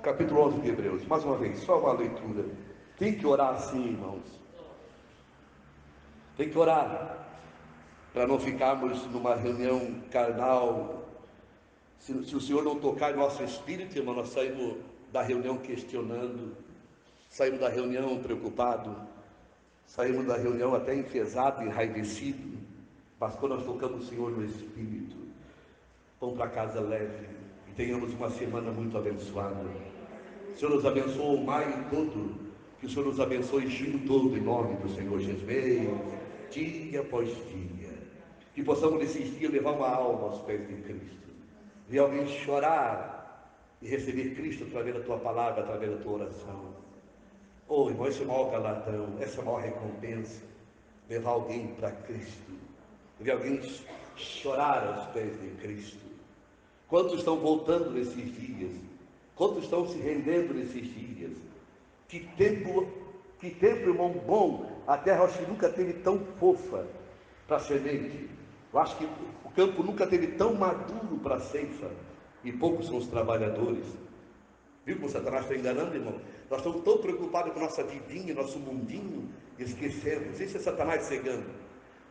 capítulo 11 de Hebreus, mais uma vez, só uma leitura. Tem que orar assim, irmãos. Tem que orar, para não ficarmos numa reunião carnal. Se o Senhor não tocar em nosso espírito, irmão, nós saímos da reunião questionando, saímos da reunião preocupado, saímos da reunião até enfesado, enraivecido. Mas quando nós tocamos o Senhor no espírito, vamos para casa leve e tenhamos uma semana muito abençoada. O Senhor nos abençoou o maio todo, que o Senhor nos abençoe junho todo, em nome do Senhor Jesus, dia após dia. Que possamos nesses dias levar uma alma aos pés de Cristo, ver alguém chorar e receber Cristo através da tua palavra, através da tua oração. Oh, irmão, esse é o maior galardão, essa é a maior recompensa, levar alguém para Cristo, ver alguém chorar aos pés de Cristo. Quantos estão voltando nesses dias? Quantos estão se rendendo nesses dias? Que tempo, irmão, bom. A terra acho que nunca teve tão fofa para semente. Eu acho que o campo nunca teve tão maduro para a ceifa. E poucos são os trabalhadores. Viu como Satanás está enganando, irmão? Nós estamos tão preocupados com nossa vidinha, nosso mundinho, esquecemos. Isso é Satanás cegando,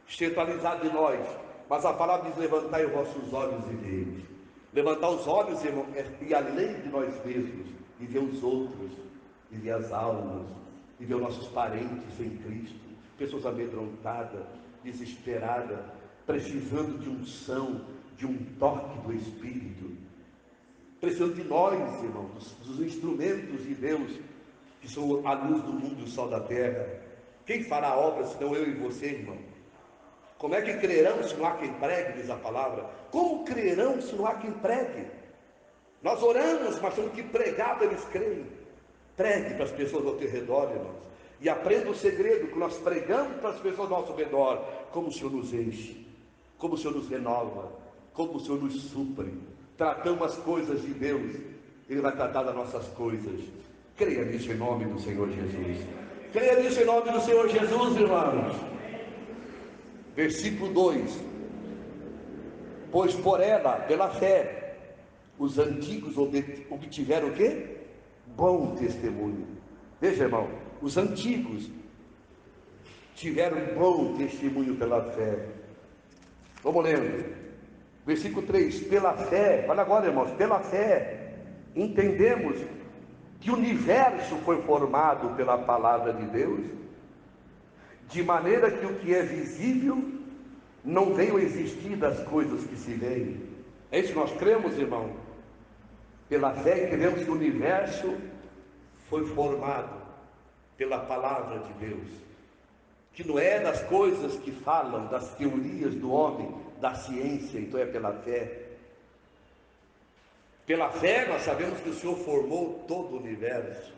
centralizado em nós. Mas a palavra diz: levantai os vossos olhos e vede. Levantar os olhos, irmão, é ir além de nós mesmos, e ver os outros, e ver as almas, e ver os nossos parentes em Cristo, pessoas amedrontadas, desesperadas, precisando de unção, de um toque do Espírito, precisando de nós, irmão, dos instrumentos de Deus, que são a luz do mundo e o sol da terra. Quem fará a obra senão eu e você, irmão? Como é que crerão se não há quem pregue, diz a palavra? Como crerão se não há quem pregue? Nós oramos, mas temos que pregar para eles crerem. Pregue para as pessoas ao teu redor, irmãos, e aprenda o segredo que nós pregamos para as pessoas ao nosso redor, como o Senhor nos enche, como o Senhor nos renova, como o Senhor nos supre. Tratamos as coisas de Deus, Ele vai tratar das nossas coisas. Creia nisso em nome do Senhor Jesus. Creia nisso em nome do Senhor Jesus, irmãos. Versículo 2: pois por ela, pela fé, os antigos obtiveram o quê? Bom testemunho. Veja, irmão, os antigos tiveram bom testemunho pela fé. Vamos lendo, versículo 3: pela fé, olha agora, irmãos, pela fé, entendemos que o universo foi formado pela palavra de Deus, de maneira que o que é visível não veio a existir das coisas que se veem. É isso que nós cremos, irmão. Pela fé cremos que o universo foi formado pela palavra de Deus, que não é das coisas que falam, das teorias do homem, da ciência. Então é pela fé. Pela fé nós sabemos que o Senhor formou todo o universo,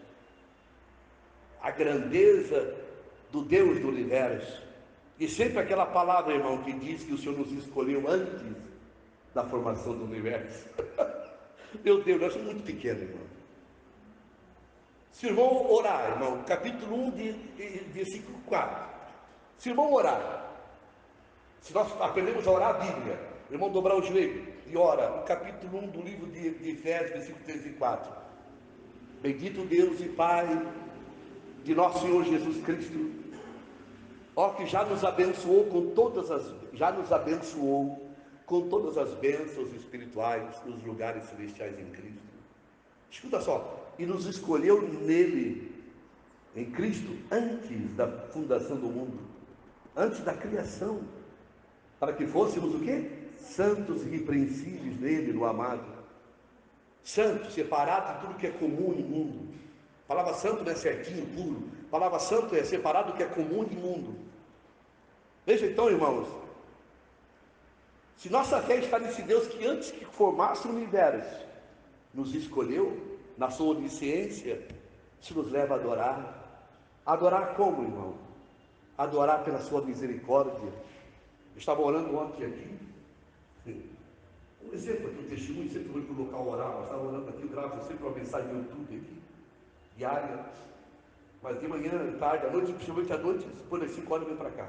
a grandeza do Deus do universo. E sempre aquela palavra, irmão, que diz que o Senhor nos escolheu antes da formação do universo. Meu Deus, nós somos muito pequenos, irmão. Se o irmão orar, irmão, capítulo 1, versículo 4. Se o irmão orar, se nós aprendemos a orar a Bíblia, o irmão dobrar o joelho e ora, o capítulo 1 do livro de Efésios, versículo 3 e 4. Bendito Deus e Pai de nosso Senhor Jesus Cristo, ó, que já nos abençoou com todas as bênçãos espirituais nos lugares celestiais em Cristo. Escuta só, e nos escolheu nele, em Cristo, antes da fundação do mundo, antes da criação, para que fôssemos o quê? Santos e irrepreensíveis nele, no amado. Santo, separado de tudo que é comum e imundo. A palavra santo não é certinho, puro. A palavra santo é separado do que é comum e imundo. Veja então, irmãos, se nossa fé está nesse Deus que antes que formasse o universo, nos escolheu, na sua onisciência, isso nos leva a adorar. Adorar como, irmão? Adorar pela sua misericórdia. Eu estava orando ontem aqui, um exemplo aqui, um testemunho, sempre vou para o local orar, eu estava orando aqui, eu gravo sempre uma mensagem no YouTube aqui, diária, mas de manhã, tarde, à noite, principalmente à noite, depois das 5 horas eu venho para cá.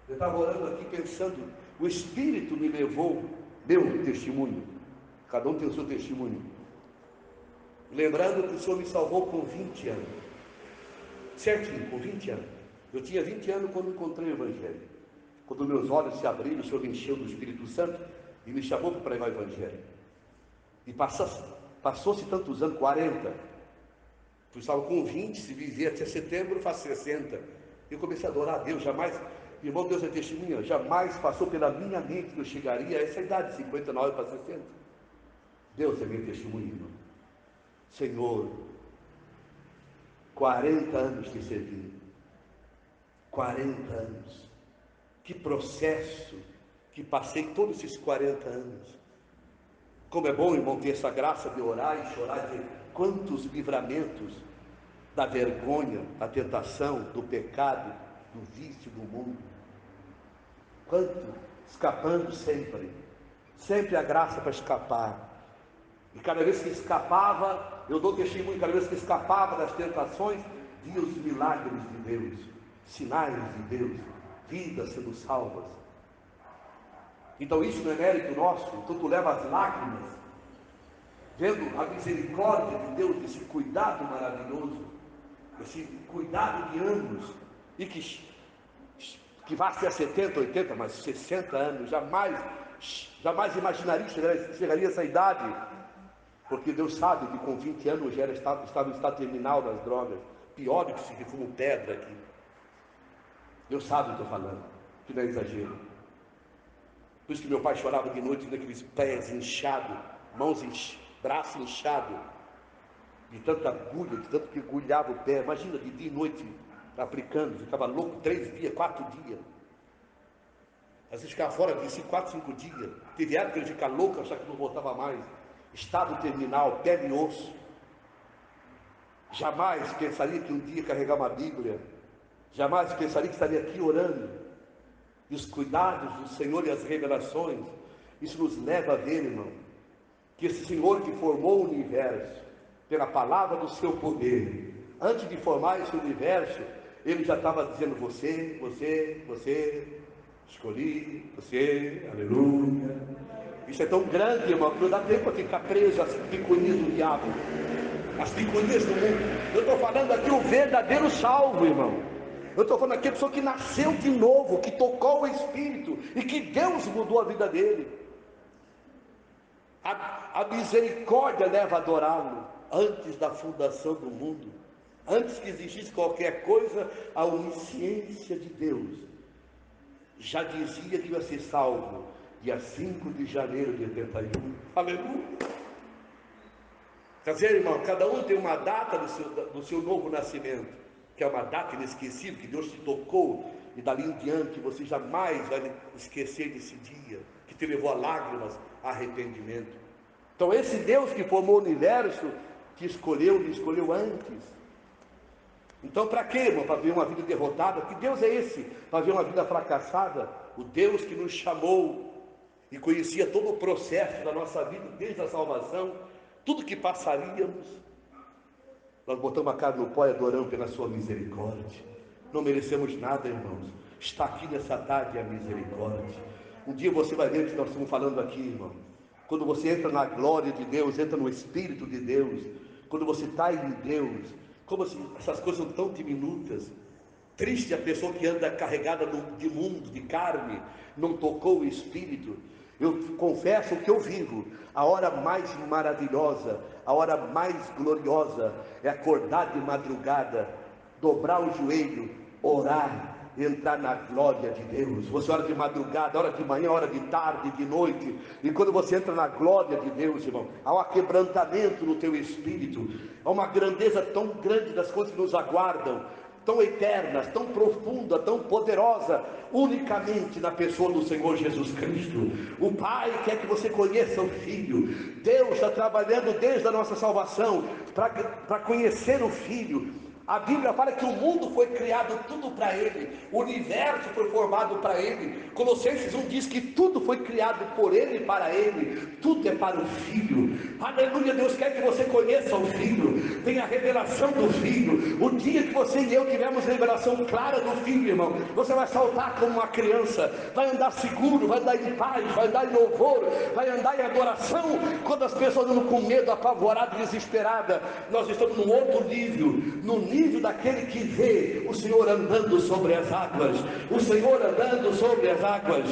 Eu estava orando aqui pensando, o Espírito me levou, meu testemunho, cada um tem o seu testemunho, lembrando que o Senhor me salvou com 20 anos, certinho, com 20 anos. Eu tinha 20 anos quando encontrei o Evangelho. Quando meus olhos se abriram, o Senhor me encheu do Espírito Santo e me chamou para pregar o Evangelho. E passou-se tantos anos, 40. Eu estava com 20, se viver até setembro, faz 60. Eu comecei a adorar a Deus, jamais, irmão, Deus é testemunha, jamais passou pela minha mente que eu chegaria a essa idade, 59 para 60. Deus é minha testemunha, irmão. Senhor, 40 anos te servi, 40 anos, que processo que passei todos esses 40 anos. Como é bom, irmão, ter essa graça de orar e chorar, de quantos livramentos da vergonha, da tentação, do pecado, do vício, do mundo. Quanto, escapando sempre a graça para escapar. E cada vez que escapava, eu dou testemunho, cada vez que escapava das tentações, via os milagres de Deus, sinais de Deus, vidas sendo salvas. Então isso não é mérito nosso, então tu leva as lágrimas, vendo a misericórdia de Deus, esse cuidado maravilhoso, esse cuidado de anos, e que vai ser 70, 80, mas 60 anos, jamais imaginaria que chegaria a essa idade, porque Deus sabe que com 20 anos já estava no estado terminal das drogas, pior do que se fuma pedra aqui. Deus sabe o que eu estou falando, que não é exagero. Por isso que meu pai chorava de noite, naqueles pés inchados, braço inchado, de tanta agulha, de tanto que agulhava o pé. Imagina, de dia e noite aplicando, ficava louco 3 dias, 4 dias. Às vezes ficava fora de 4, 5 dias. Teve época que ele ficar louco, achar que não voltava mais. Estado terminal, pele e osso. Jamais pensaria que um dia carregar uma Bíblia, jamais pensaria que estaria aqui orando. E os cuidados do Senhor e as revelações, isso nos leva a ver, irmão, que esse Senhor que formou o universo, pela palavra do seu poder, antes de formar esse universo, ele já estava dizendo: você, escolhi, você, aleluia. Isso é tão grande, irmão, que não dá tempo para ficar preso às picuinhas do diabo, às picuinhas do mundo. Eu estou falando aqui o verdadeiro salvo, irmão. Eu estou falando aqui a pessoa que nasceu de novo, que tocou o Espírito e que Deus mudou a vida dele. A misericórdia leva a adorá-lo antes da fundação do mundo, antes que existisse qualquer coisa. A onisciência de Deus já dizia que ia ser salvo dia 5 de janeiro de 81. Aleluia. Quer dizer, irmão, cada um tem uma data do seu novo nascimento, que é uma data inesquecível, que Deus te tocou, e dali em diante você jamais vai esquecer desse dia, que te levou a lágrimas, a arrependimento. Então esse Deus que formou o universo, me escolheu antes. Então para quê, irmão? Para ver uma vida derrotada? Que Deus é esse? Para ver uma vida fracassada? O Deus que nos chamou e conhecia todo o processo da nossa vida, desde a salvação, tudo que passaríamos. Nós botamos a cara no pó e adoramos pela sua misericórdia. Não merecemos nada, irmãos. Está aqui nessa tarde a misericórdia. Um dia você vai ver o que nós estamos falando aqui, irmão. Quando você entra na glória de Deus, entra no Espírito de Deus, quando você está em Deus, como assim, essas coisas são tão diminutas. Triste a pessoa que anda carregada de mundo, de carne, não tocou o Espírito. Eu confesso que eu vivo, a hora mais maravilhosa, a hora mais gloriosa é acordar de madrugada, dobrar o joelho, orar, entrar na glória de Deus. Você ora de madrugada, hora de manhã, hora de tarde, de noite, e quando você entra na glória de Deus, irmão, há um aquebrantamento no teu espírito, há uma grandeza tão grande das coisas que nos aguardam, tão eternas, tão profunda, tão poderosa, unicamente na pessoa do Senhor Jesus Cristo. O Pai quer que você conheça o Filho. Deus está trabalhando desde a nossa salvação para conhecer o Filho, A Bíblia fala que o mundo foi criado tudo para Ele, o universo foi formado para Ele. Colossenses 1 diz que tudo foi criado por Ele e para Ele, tudo é para o Filho. Aleluia, Deus quer que você conheça o Filho, tenha a revelação do Filho. O dia que você e eu tivermos revelação clara do Filho, irmão, você vai saltar como uma criança, vai andar seguro, vai andar em paz, vai andar em louvor, vai andar em adoração. Quando as pessoas andam com medo, apavorada, desesperada, nós estamos num outro nível, no nível daquele que vê o Senhor andando sobre as águas, o Senhor andando sobre as águas.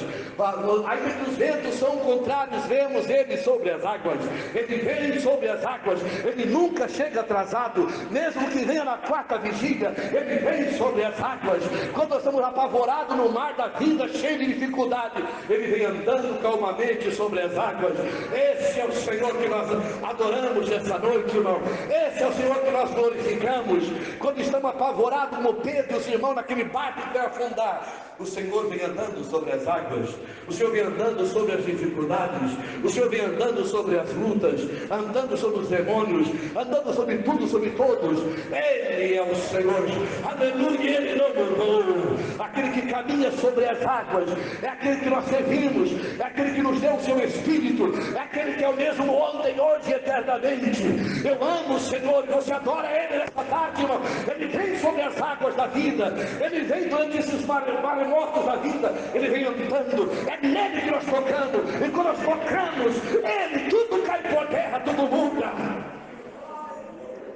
Ainda que os ventos são contrários, vemos Ele sobre as águas. Ele vem sobre as águas, Ele nunca chega atrasado, mesmo que venha na quarta vigília, Ele vem sobre as águas. Quando nós estamos apavorados no mar da vida, cheio de dificuldade, Ele vem andando calmamente sobre as águas. Esse é o Senhor que nós adoramos essa noite, irmão. Esse é o Senhor que nós glorificamos. Quando estamos apavorados como Pedro e os irmãos naquele barco que vai afundar, o Senhor vem andando sobre as águas, o Senhor vem andando sobre as dificuldades, o Senhor vem andando sobre as lutas, andando sobre os demônios, andando sobre tudo, sobre todos. Ele é o Senhor, aleluia, Ele não mudou. Aquele que caminha sobre as águas, é aquele que nós servimos, é aquele que nos deu o seu Espírito, é aquele que é o mesmo ontem, hoje e eternamente. Eu amo o Senhor, e você adora Ele nessa tarde, irmão. Ele vem sobre as águas da vida, Ele vem durante esses maremotos da vida, Ele vem andando, é nele que nós tocamos, e quando nós tocamos, Ele, tudo cai por terra, tudo muda.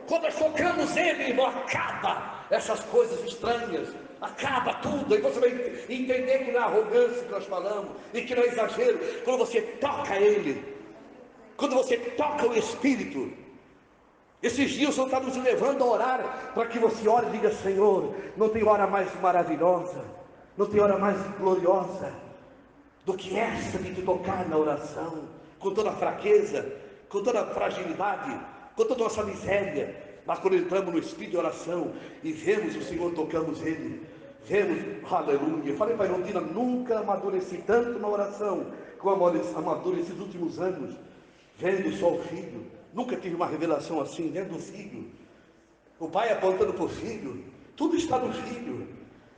Quando nós tocamos Ele, irmão, acaba essas coisas estranhas, acaba tudo, e você vai entender que não é arrogância que nós falamos, e que não é exagero. Quando você toca Ele, quando você toca o Espírito, esses dias o Senhor está nos levando a orar, para que você ore e diga: Senhor, não tem hora mais maravilhosa, não tem hora mais gloriosa do que essa de te tocar na oração, com toda a fraqueza, com toda a fragilidade, com toda a nossa miséria. Mas quando entramos no espírito de oração e vemos o Senhor, tocamos Ele, vemos, aleluia. Eu falei para a Irondina, nunca amadureci tanto na oração como amadureci nos últimos anos, vendo só o Filho. Nunca tive uma revelação assim, vendo o Filho, o Pai apontando para o Filho, tudo está no Filho.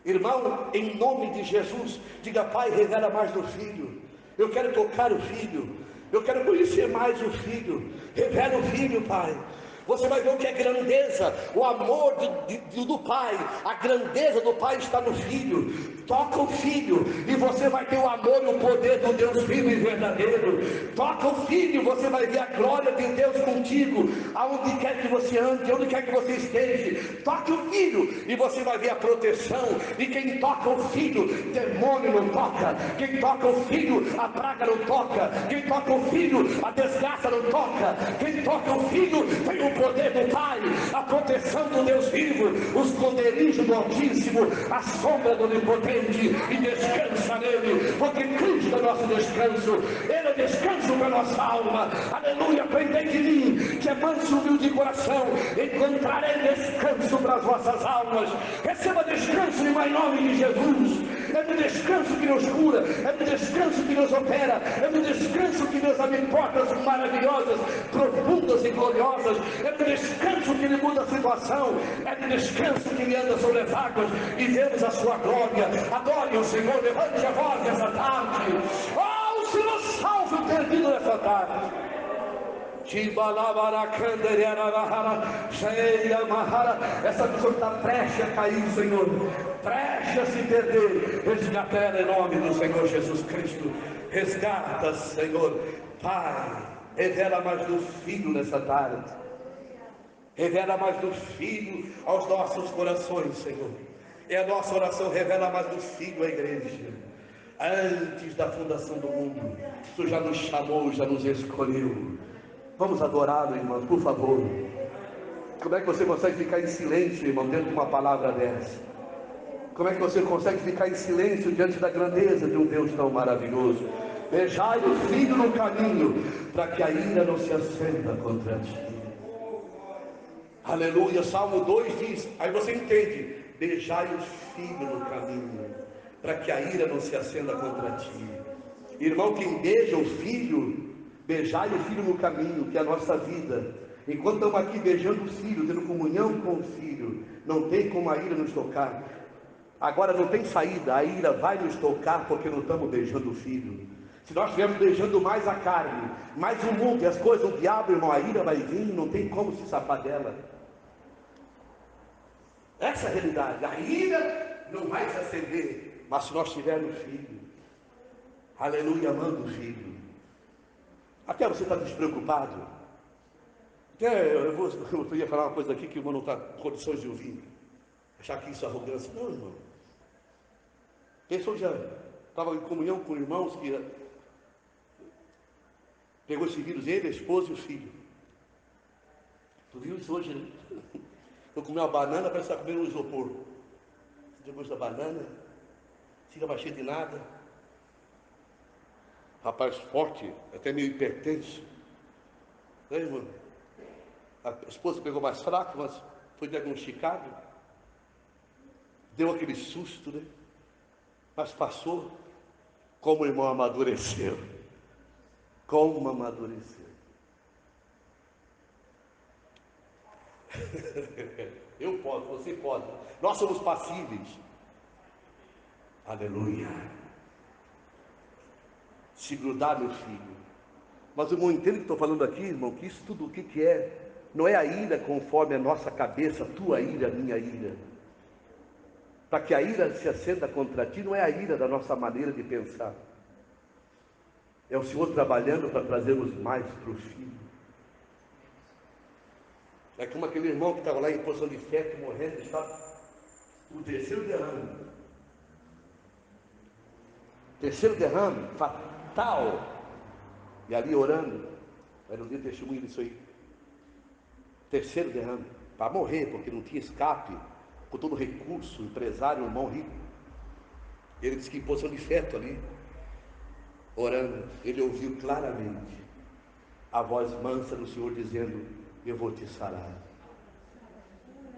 Irmão, em nome de Jesus, diga: Pai, revela mais do Filho. Eu quero tocar o Filho, eu quero conhecer mais o Filho. Revela o Filho, Pai. Você vai ver o que é grandeza, o amor do Pai, a grandeza do Pai está no Filho. Toca o Filho e você vai ter o amor e o poder do Deus vivo e verdadeiro. Toca o Filho, você vai ver a glória de Deus contigo, aonde quer que você ande, onde quer que você esteja. Toque o Filho e você vai ver a proteção. E quem toca o Filho, demônio não toca. Quem toca o Filho, a praga não toca. Quem toca o Filho, a desgraça não toca. Quem toca o Filho tem o poder do Pai, a proteção do Deus vivo, o esconderijo do Altíssimo, a sombra do Onipotente, e descansa nele, porque Cristo é nosso descanso. Ele é descanso para nossa alma. Aleluia. Aprendei de mim, que é manso e humilde de coração, encontrarei descanso para as vossas almas. Receba descanso em nome de Jesus. É no descanso que nos cura, é no descanso que nos opera, é no descanso que nos abre portas maravilhosas, profundas e gloriosas. É no descanso que Ele muda a situação, é no descanso que Ele anda sobre as águas e vemos a sua glória. Adore o Senhor, levante a voz nessa tarde. Oh, o Senhor salve o perdido nessa tarde. Essa pessoa está prestes a cair, Senhor, prestes a se perder. Resgata ela em nome do Senhor Jesus Cristo. Resgata, Senhor. Pai, revela mais do Filho nessa tarde. Revela mais do Filho aos nossos corações, Senhor. É a nossa oração, revela mais do Filho à igreja. Antes da fundação do mundo, Tu já nos chamou, já nos escolheu. Vamos adorá-lo, irmão, por favor. Como é que você consegue ficar em silêncio, irmão, dentro de uma palavra dessa? Como é que você consegue ficar em silêncio diante da grandeza de um Deus tão maravilhoso? Beijai o Filho no caminho, para que a ira não se acenda contra ti. Aleluia. Salmo 2 diz, aí você entende: beijai o Filho no caminho, para que a ira não se acenda contra ti. Irmão, quem beija o Filho, beijai o Filho no caminho, que é a nossa vida, Enquanto estamos aqui beijando o Filho, tendo comunhão com o Filho, não tem como a ira nos tocar. Agora não tem saída, a ira vai nos tocar porque não estamos beijando o Filho. Se nós estivermos beijando mais a carne, mais o mundo e as coisas do diabo, irmão, a ira vai vir, não tem como se safar dela. Essa é a realidade. A ira não vai se acender, mas se nós tivermos Filho, aleluia, amando o Filho, até você está despreocupado. Até eu ia falar uma coisa aqui que o irmão não está em condições de ouvir, achar que isso é arrogância. Não, irmão. Pessoa já estava em comunhão com irmãos que pegou esse vírus, ele, a esposa e o filho. Tu viu isso hoje, né? Eu comi uma banana, parece que está comendo um isopor. Depois da banana, fica mais cheio de nada. Rapaz forte, até meio hipertenso. Né, irmão? A esposa pegou mais fraco, mas foi diagnosticado. Deu aquele susto, né? Mas passou. Como o irmão amadureceu. Como amadureceu. Eu posso, você pode. Nós somos passíveis. Aleluia. Se grudar, meu filho. Mas o irmão entende que estou falando aqui, irmão, que isso tudo o que é? Não é a ira conforme a nossa cabeça, tua ira, minha ira. Para que a ira se acenda contra ti, não é a ira da nossa maneira de pensar. É o Senhor trabalhando para trazermos mais para o Filho. É como aquele irmão que estava lá em posição de feto, morrendo, estava o terceiro derrame. Terceiro derrame, fatal. E ali orando, era um dia testemunho disso aí. Terceiro derrame, para morrer, porque não tinha escape, com todo recurso, empresário, irmão rico. Ele disse que em posição de feto ali, orando, ele ouviu claramente a voz mansa do Senhor dizendo: eu vou te sarar.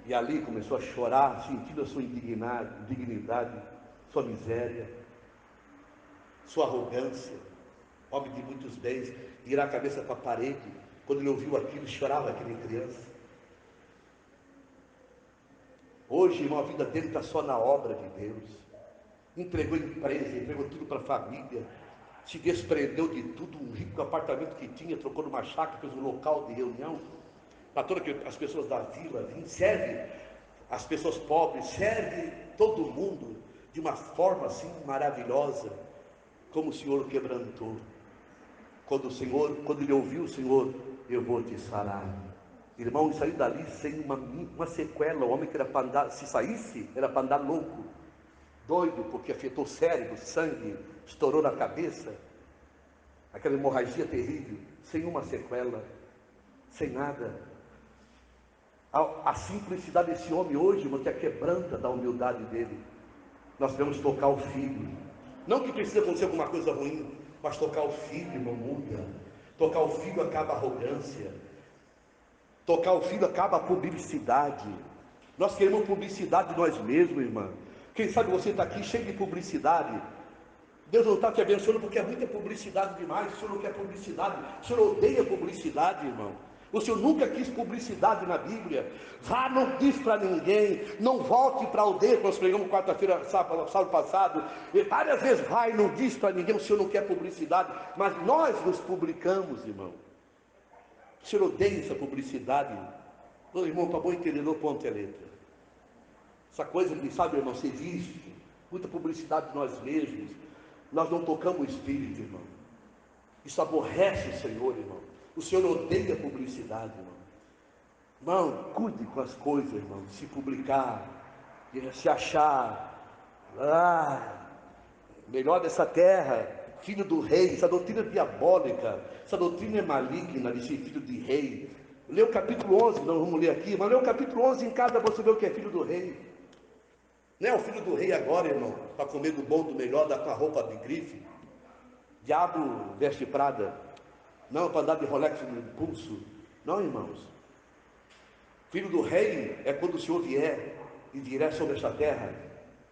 E ali começou a chorar, sentindo a sua indignidade, sua miséria, sua arrogância, homem de muitos bens, virar a cabeça para a parede. Quando ele ouviu aquilo, chorava aquele criança. Hoje, irmão, a vida dele está só na obra de Deus. Entregou empresa, entregou tudo para a família, se desprendeu de tudo, um rico apartamento que tinha, trocou numa chácara, fez um local de reunião, para todas as pessoas da vila, serve as pessoas pobres, serve todo mundo de uma forma assim maravilhosa, como o Senhor quebrantou. Quando ele ouviu o Senhor, eu vou te sarar. Irmão, saiu dali sem uma sequela. O homem que era para andar, se saísse, era para andar louco, doido, porque afetou o cérebro, sangue, estourou na cabeça, aquela hemorragia terrível, sem uma sequela, sem nada. A simplicidade desse homem hoje, irmão, que é quebranta da humildade dele. Nós devemos tocar o Filho. Não que precisa acontecer alguma coisa ruim, mas tocar o Filho, irmão, muda. Tocar o Filho acaba a arrogância. Tocar o Filho acaba a publicidade. Nós queremos publicidade de nós mesmos, irmão. Quem sabe você está aqui cheio de publicidade. Deus não está te abençoando porque é muita publicidade demais. O Senhor não quer publicidade. O Senhor odeia publicidade, irmão. O Senhor nunca quis publicidade na Bíblia. Vá, não diz para ninguém. Não volte para a aldeia, que nós pregamos quarta-feira, sábado passado. E várias vezes vai, não diz para ninguém. O Senhor não quer publicidade. Mas nós nos publicamos, irmão. O Senhor odeia essa publicidade. Ô, irmão, para bom entendedor, ponto é letra. Essa coisa que, sabe, irmão, ser visto. Muita publicidade de nós mesmos. Nós não tocamos o Espírito, irmão. Isso aborrece o Senhor, irmão. O Senhor odeia publicidade, irmão. Irmão, cuide com as coisas, irmão. Se publicar, se achar, melhor dessa terra, filho do rei. Essa doutrina é diabólica, essa doutrina é maligna de ser filho de rei. Lê o capítulo 11, não vamos ler aqui, mas lê o capítulo 11 em casa, você vê o que é filho do rei. Não é o filho do rei agora, irmão, para comer do bom, do melhor, dar com a roupa de grife. Diabo veste prada. Não, para andar de Rolex no pulso. Não, irmãos. Filho do rei é quando o Senhor vier e vier sobre esta terra.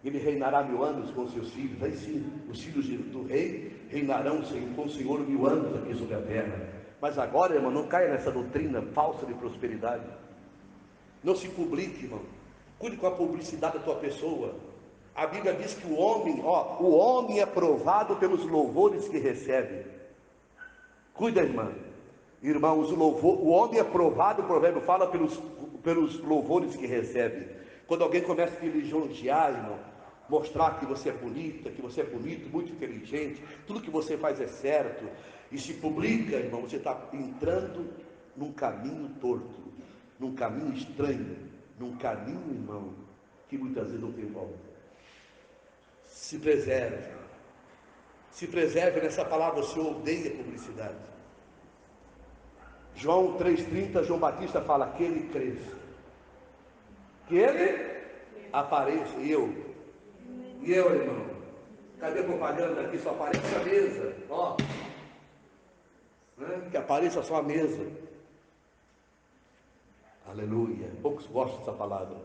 Ele reinará 1000 anos com seus filhos. Aí sim, os filhos do rei reinarão com o Senhor 1000 anos aqui sobre a terra. Mas agora, irmão, não caia nessa doutrina falsa de prosperidade. Não se publique, irmão. Cuide com a publicidade da tua pessoa. A Bíblia diz que o homem é provado pelos louvores que recebe. Cuida, irmã. Irmãos, o homem é provado, o provérbio fala, pelos louvores que recebe. Quando alguém começa a te lisonjear, irmão, mostrar que você é bonita, que você é bonito, muito inteligente, tudo que você faz é certo, e se publica, irmão, você está entrando num caminho torto, num caminho estranho, num caminho, irmão, que muitas vezes não tem volta. Se preserve nessa palavra. O Senhor odeia publicidade. João 3,30, João Batista fala que ele cresça, que ele apareça. E eu, irmão, cadê a propaganda aqui? Só aparece a mesa, né? Que apareça só a mesa. Aleluia. Poucos gostam dessa palavra.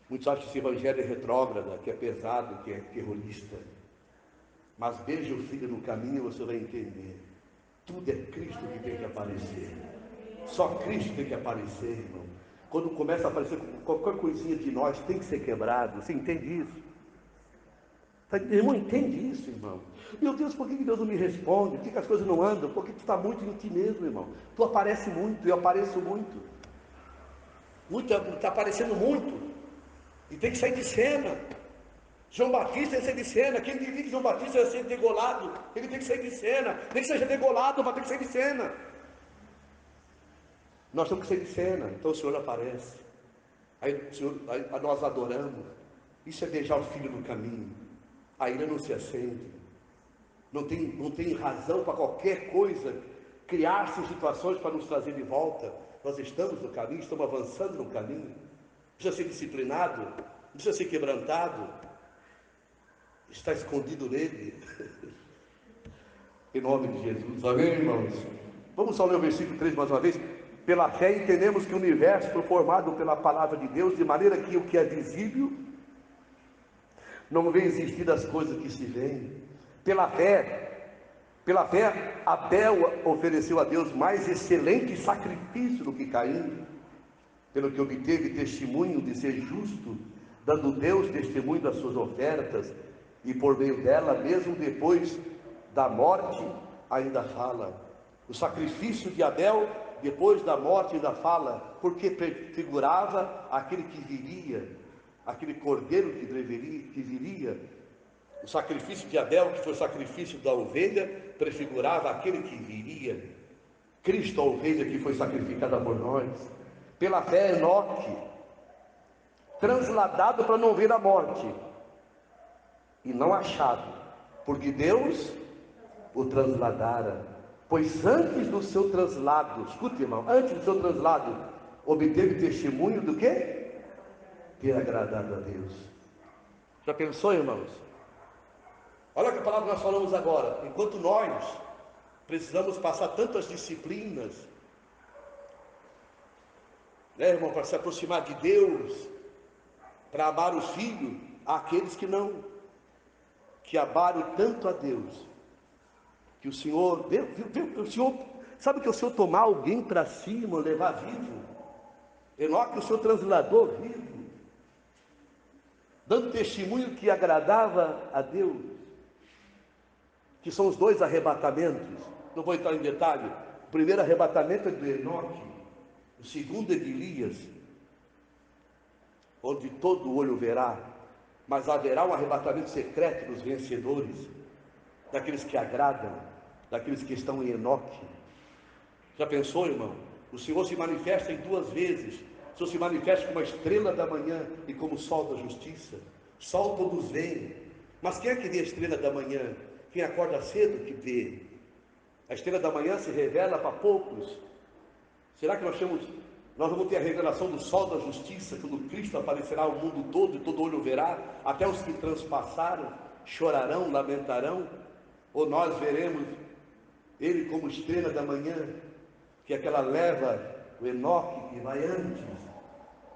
Muitos acham que esse evangelho é retrógrada, que é pesado, que é terrorista. Mas veja o filho no caminho e você vai entender. Tudo é Cristo que tem que aparecer. Só Cristo tem que aparecer, irmão. Quando começa a aparecer qualquer coisinha de nós, tem que ser quebrado. Você entende isso? Irmão, entende isso, irmão? Meu Deus, por que Deus não me responde? Por que as coisas não andam? Porque tu está muito em ti mesmo, irmão. Tu aparece muito, eu apareço muito. Está aparecendo muito. E tem que sair de cena. João Batista ia sair de cena. Quem diria que João Batista ia ser degolado? Ele tem que sair de cena. Nem que seja degolado, mas tem que sair de cena. Nós temos que sair de cena. Então o Senhor aparece. Aí nós adoramos. Isso é beijar o filho no caminho. A ira não se acende. Não tem razão para qualquer coisa criar-se situações para nos trazer de volta. Nós estamos no caminho, estamos avançando no caminho. Precisa ser disciplinado, precisa ser quebrantado. Está escondido nele. Em nome de Jesus. Amém, irmãos? Vamos só ler o versículo 3 mais uma vez. Pela fé entendemos que o universo foi formado pela palavra de Deus, de maneira que o que é visível não vê existir das coisas que se veem. Pela fé, Abel ofereceu a Deus mais excelente sacrifício do que Caim, pelo que obteve testemunho de ser justo, dando Deus testemunho das suas ofertas, e por meio dela, mesmo depois da morte, ainda fala. O sacrifício de Abel, depois da morte, ainda fala, porque prefigurava aquele que viria, aquele cordeiro que viria. O sacrifício de Abel, que foi o sacrifício da ovelha, prefigurava aquele que viria, Cristo, a ovelha que foi sacrificada por nós. Pela fé, Enoque, transladado para não ver a morte, e não achado, porque Deus o transladara. Pois antes do seu translado, escute, irmão, antes do seu translado, obteve testemunho do quê? Ter agradado a Deus. Já pensou, irmãos? Olha que a palavra que nós falamos agora. Enquanto nós precisamos passar tantas disciplinas, né, irmão, para se aproximar de Deus, para amar o Filho, há aqueles que não, que amaram tanto a Deus, que o Senhor, sabe que o Senhor tomar alguém para si, irmão, levar vivo, Enoque, o Senhor transladou vivo, dando testemunho que agradava a Deus, que são os dois arrebatamentos. Não vou entrar em detalhe. O primeiro arrebatamento é de Enoque, o segundo é de Elias, onde todo olho verá, mas haverá um arrebatamento secreto dos vencedores, daqueles que agradam, daqueles que estão em Enoque. Já pensou, irmão? O Senhor se manifesta em duas vezes. O Senhor se manifesta como a estrela da manhã e como o sol da justiça. Sol todos veem, mas quem é que vê a estrela da manhã? Quem acorda cedo que vê. A estrela da manhã se revela para poucos. Será que nós vamos ter a revelação do sol da justiça, quando Cristo aparecerá ao mundo todo e todo olho verá, até os que transpassaram chorarão, lamentarão? Ou nós veremos ele como estrela da manhã, que aquela leva o Enoque que vai antes,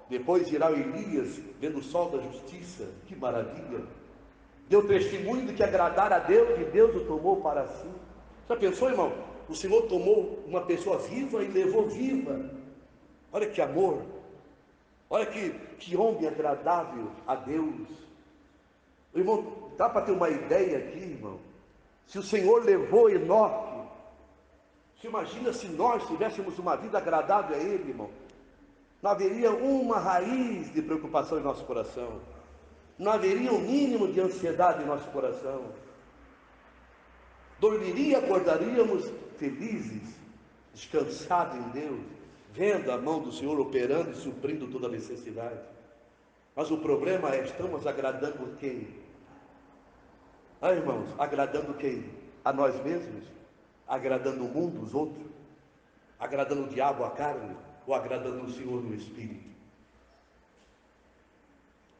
depois irá o Elias vendo o sol da justiça? Que maravilha! Deu testemunho de que agradar a Deus, e Deus o tomou para si. Já pensou, irmão? o Senhor tomou uma pessoa viva e levou viva. Olha que amor, olha que homem agradável a Deus. Irmão, dá para ter uma ideia aqui, irmão? Se o Senhor levou Enoque, você imagina se nós tivéssemos uma vida agradável a Ele, irmão? Não haveria uma raiz de preocupação em nosso coração, não haveria um mínimo de ansiedade em nosso coração. Dormiria e acordaríamos felizes, descansados em Deus, vendo a mão do Senhor operando e suprindo toda a necessidade. Mas o problema é, estamos agradando quem? Irmãos, agradando quem? A nós mesmos? Agradando o mundo, os outros? Agradando o diabo, a carne? Ou agradando o Senhor no Espírito?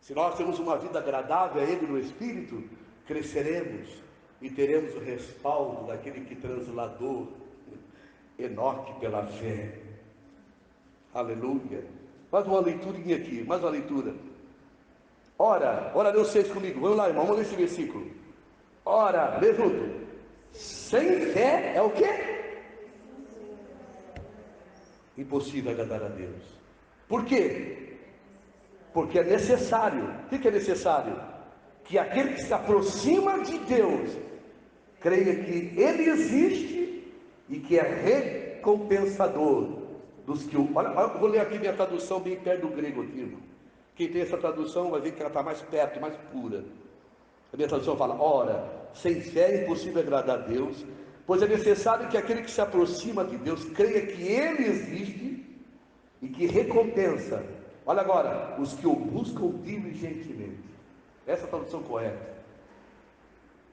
Se nós temos uma vida agradável a Ele no Espírito, cresceremos e teremos o respaldo daquele que transladou Enoque pela fé. Aleluia. Mais uma leiturinha aqui, mais uma leitura. Ora, lê vocês comigo, vamos lá, irmão, vamos ler esse versículo. Ora, lê junto. Sem fé é o quê? Impossível agradar a Deus. Por quê? Porque é necessário. O que é necessário? Que aquele que se aproxima de Deus creia que Ele existe e que é recompensador dos que o... Olha, eu vou ler aqui minha tradução bem perto do grego aqui, irmão. Quem tem essa tradução vai ver que ela está mais perto, mais pura. A minha tradução fala: ora, sem fé é impossível agradar a Deus, pois é necessário que aquele que se aproxima de Deus creia que Ele existe e que recompensa, olha agora, os que o buscam diligentemente. Essa é a tradução correta.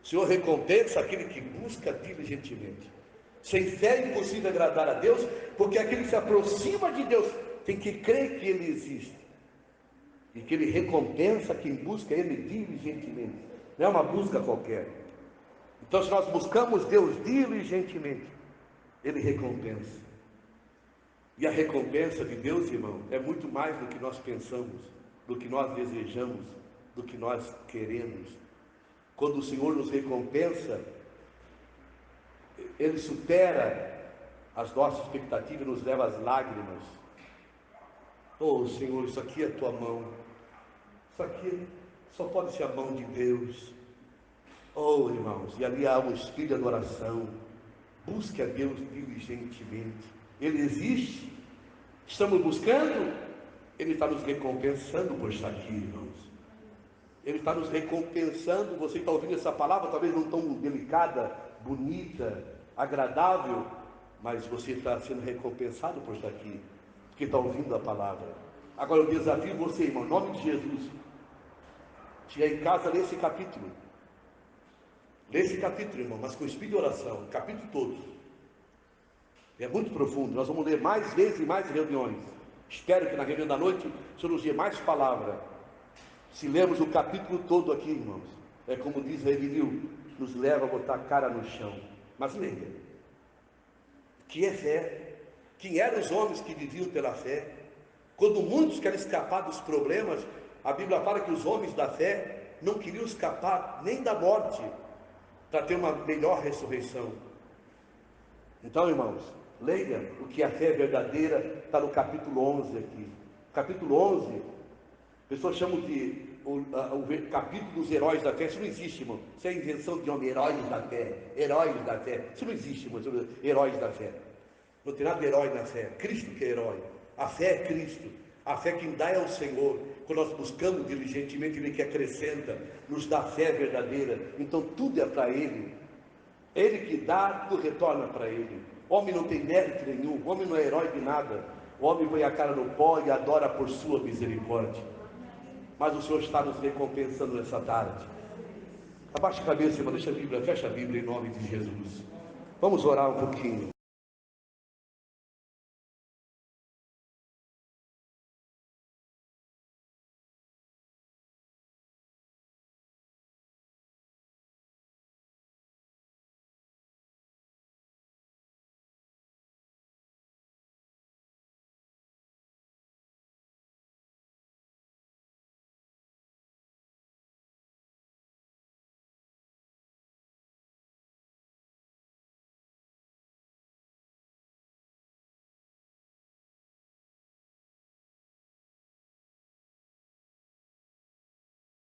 O Senhor recompensa aquele que busca diligentemente. Sem fé é impossível agradar a Deus, porque aquele que se aproxima de Deus tem que crer que Ele existe e que Ele recompensa quem busca Ele diligentemente. Não é uma busca qualquer. Então, se nós buscamos Deus diligentemente, Ele recompensa. E a recompensa de Deus, irmão, é muito mais do que nós pensamos, do que nós desejamos, do que nós queremos. Quando o Senhor nos recompensa, Ele supera as nossas expectativas e nos leva às lágrimas. Oh Senhor, isso aqui é a Tua mão. Isso aqui só pode ser a mão de Deus. Oh irmãos, e ali há um espírito de adoração. Busque a Deus diligentemente. Ele existe. Estamos buscando. Ele está nos recompensando por estar aqui, irmãos. Ele está nos recompensando. Você está ouvindo essa palavra, talvez não tão delicada, bonita, agradável, mas você está sendo recompensado por estar aqui, porque está ouvindo a palavra. Agora eu desafio você, irmão, em nome de Jesus, chegar em casa, lê esse capítulo. Lê esse capítulo, irmão, mas com espírito de oração, o capítulo todo. É muito profundo, nós vamos ler mais vezes e mais reuniões. Espero que na reunião da noite o Senhor nos dê mais palavra. Se lermos o capítulo todo aqui, irmãos, é como diz Revilil, nos leva a botar a cara no chão. Mas leia. Que é fé? Quem eram os homens que viviam pela fé? Quando muitos querem escapar dos problemas, a Bíblia fala que os homens da fé não queriam escapar nem da morte, para ter uma melhor ressurreição. Então, irmãos, leia o que a fé é verdadeira, está no capítulo 11 aqui. Capítulo 11, pessoas chamam de o capítulo dos heróis da fé. Isso não existe, irmão. Isso é invenção de homem, heróis da fé. Heróis da fé. Isso não existe, irmão. Heróis da fé. Não tem nada de herói na fé. Cristo que é herói. A fé é Cristo. A fé quem dá é o Senhor. Quando nós buscamos diligentemente, Ele que acrescenta, nos dá fé verdadeira. Então tudo é para Ele. Ele que dá, tudo retorna para Ele. O homem não tem mérito nenhum. O homem não é herói de nada. O homem põe a cara no pó e adora por sua misericórdia. Mas o Senhor está nos recompensando nessa tarde. Abaixa a cabeça, irmão, deixa a Bíblia, fecha a Bíblia em nome de Jesus. Vamos orar um pouquinho.